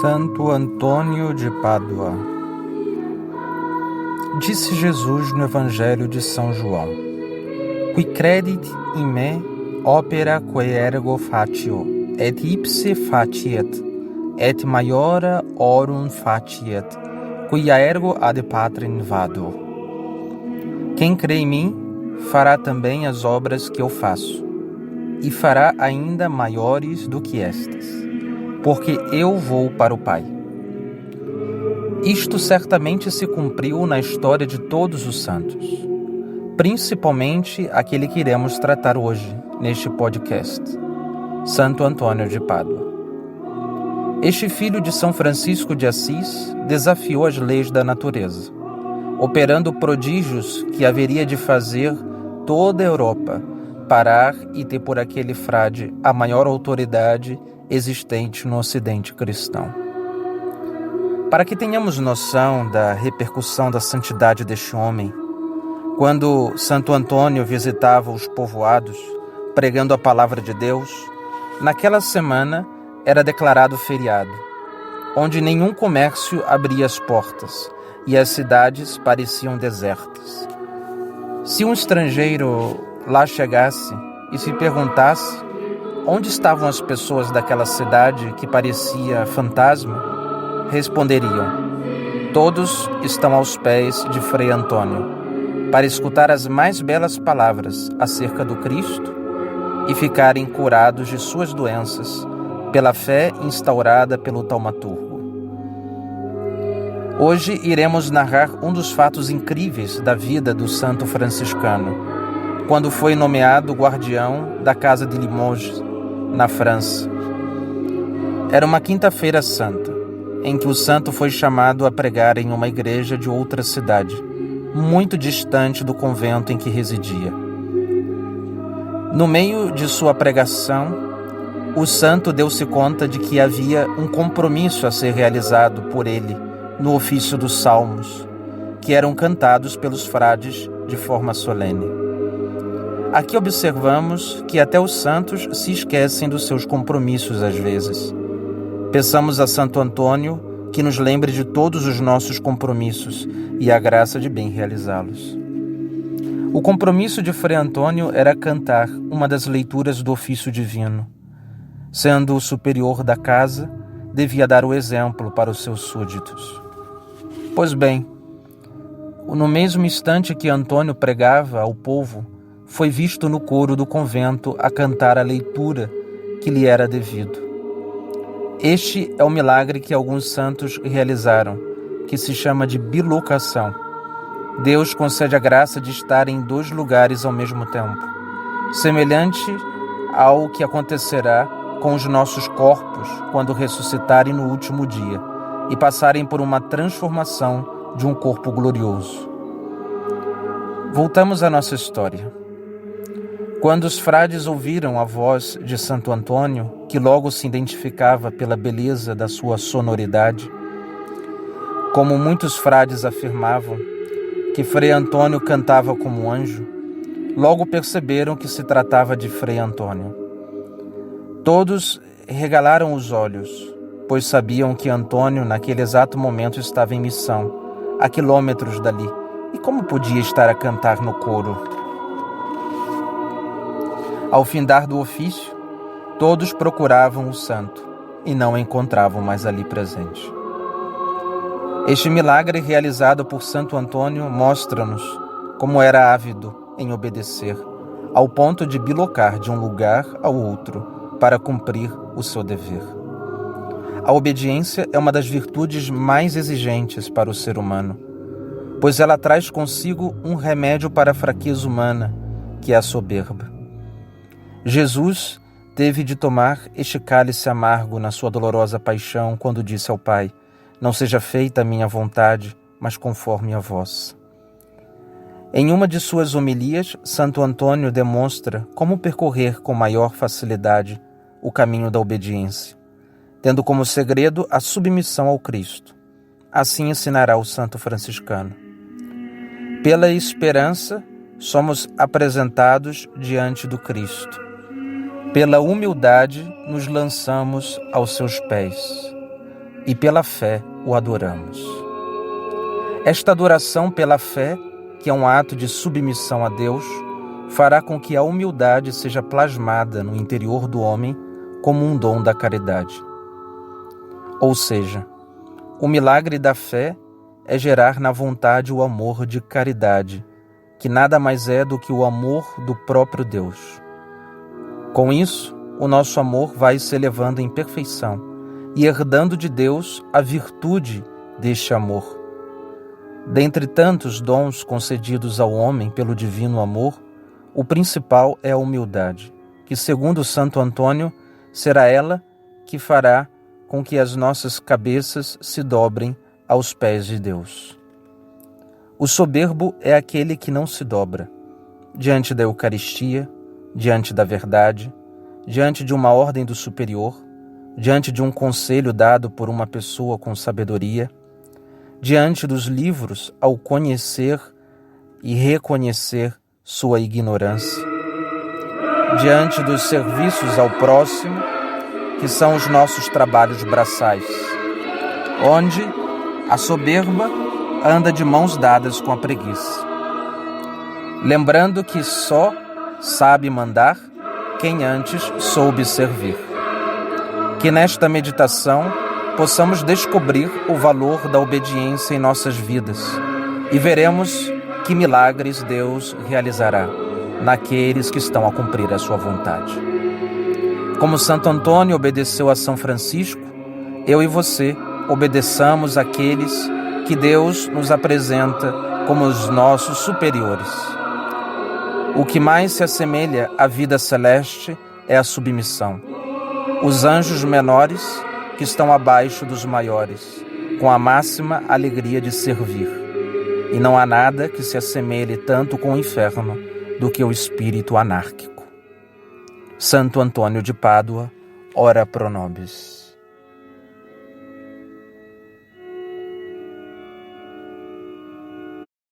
Santo Antônio de Pádua. Disse Jesus no Evangelho de São João: Qui credit in me, opera quae ergo facio, et ipse faciet, et maiora orum faciet, quia ergo ad Patrem vado. Quem crê em mim, fará também as obras que eu faço, e fará ainda maiores do que estas, porque eu vou para o Pai. Isto certamente se cumpriu na história de todos os santos, principalmente aquele que iremos tratar hoje, neste podcast, Santo Antônio de Pádua. Este filho de São Francisco de Assis desafiou as leis da natureza, operando prodígios que haveria de fazer toda a Europa parar e ter por aquele frade a maior autoridade existente no Ocidente cristão. Para que tenhamos noção da repercussão da santidade deste homem, quando Santo Antônio visitava os povoados, pregando a palavra de Deus, naquela semana era declarado feriado, onde nenhum comércio abria as portas e as cidades pareciam desertas. Se um estrangeiro lá chegasse e se perguntasse onde estavam as pessoas daquela cidade que parecia fantasma, responderiam: todos estão aos pés de Frei Antônio, para escutar as mais belas palavras acerca do Cristo e ficarem curados de suas doenças pela fé instaurada pelo taumaturgo. Hoje iremos narrar um dos fatos incríveis da vida do santo franciscano, quando foi nomeado guardião da casa de Limoges, na França. Era uma quinta-feira santa, em que o santo foi chamado a pregar em uma igreja de outra cidade, muito distante do convento em que residia. No meio de sua pregação, o santo deu-se conta de que havia um compromisso a ser realizado por ele no ofício dos salmos, que eram cantados pelos frades de forma solene. Aqui observamos que até os santos se esquecem dos seus compromissos às vezes. Peçamos a Santo Antônio que nos lembre de todos os nossos compromissos e a graça de bem realizá-los. O compromisso de Frei Antônio era cantar uma das leituras do ofício divino. Sendo o superior da casa, devia dar o exemplo para os seus súditos. Pois bem, no mesmo instante que Antônio pregava ao povo, foi visto no coro do convento a cantar a leitura que lhe era devido. Este é o milagre que alguns santos realizaram, que se chama de bilocação. Deus concede a graça de estar em dois lugares ao mesmo tempo, semelhante ao que acontecerá com os nossos corpos quando ressuscitarem no último dia e passarem por uma transformação de um corpo glorioso. Voltamos à nossa história. Quando os frades ouviram a voz de Santo Antônio, que logo se identificava pela beleza da sua sonoridade, como muitos frades afirmavam que Frei Antônio cantava como um anjo, logo perceberam que se tratava de Frei Antônio. Todos regalaram os olhos, pois sabiam que Antônio naquele exato momento estava em missão, a quilômetros dali, e como podia estar a cantar no coro? Ao findar do ofício, todos procuravam o santo e não o encontravam mais ali presente. Este milagre realizado por Santo Antônio mostra-nos como era ávido em obedecer, ao ponto de bilocar de um lugar ao outro para cumprir o seu dever. A obediência é uma das virtudes mais exigentes para o ser humano, pois ela traz consigo um remédio para a fraqueza humana, que é a soberba. Jesus teve de tomar este cálice amargo na sua dolorosa paixão quando disse ao Pai: não seja feita a minha vontade, mas conforme a vossa. Em uma de suas homilias, Santo Antônio demonstra como percorrer com maior facilidade o caminho da obediência, tendo como segredo a submissão ao Cristo. Assim ensinará o santo franciscano. Pela esperança, somos apresentados diante do Cristo. Pela humildade, nos lançamos aos seus pés. e pela fé o adoramos. Esta adoração pela fé, que é um ato de submissão a Deus, fará com que a humildade seja plasmada no interior do homem como um dom da caridade. Ou seja, o milagre da fé é gerar na vontade o amor de caridade, que nada mais é do que o amor do próprio Deus. Com isso, o nosso amor vai se elevando em perfeição e herdando de Deus a virtude deste amor. Dentre tantos dons concedidos ao homem pelo divino amor, o principal é a humildade, que, segundo Santo Antônio, será ela que fará com que as nossas cabeças se dobrem aos pés de Deus. O soberbo é aquele que não se dobra diante da Eucaristia, diante da verdade, diante de uma ordem do superior, diante de um conselho dado por uma pessoa com sabedoria, diante dos livros ao conhecer e reconhecer sua ignorância, diante dos serviços ao próximo, que são os nossos trabalhos braçais, onde a soberba anda de mãos dadas com a preguiça. Lembrando que só sabe mandar quem antes soube servir. Que nesta meditação possamos descobrir o valor da obediência em nossas vidas e veremos que milagres Deus realizará naqueles que estão a cumprir a sua vontade. Como Santo Antônio obedeceu a São Francisco, eu e você obedeçamos àqueles que Deus nos apresenta como os nossos superiores. O que mais se assemelha à vida celeste é a submissão. Os anjos menores que estão abaixo dos maiores, com a máxima alegria de servir. E não há nada que se assemelhe tanto com o inferno do que o espírito anárquico. Santo Antônio de Pádua, ora pro nobis.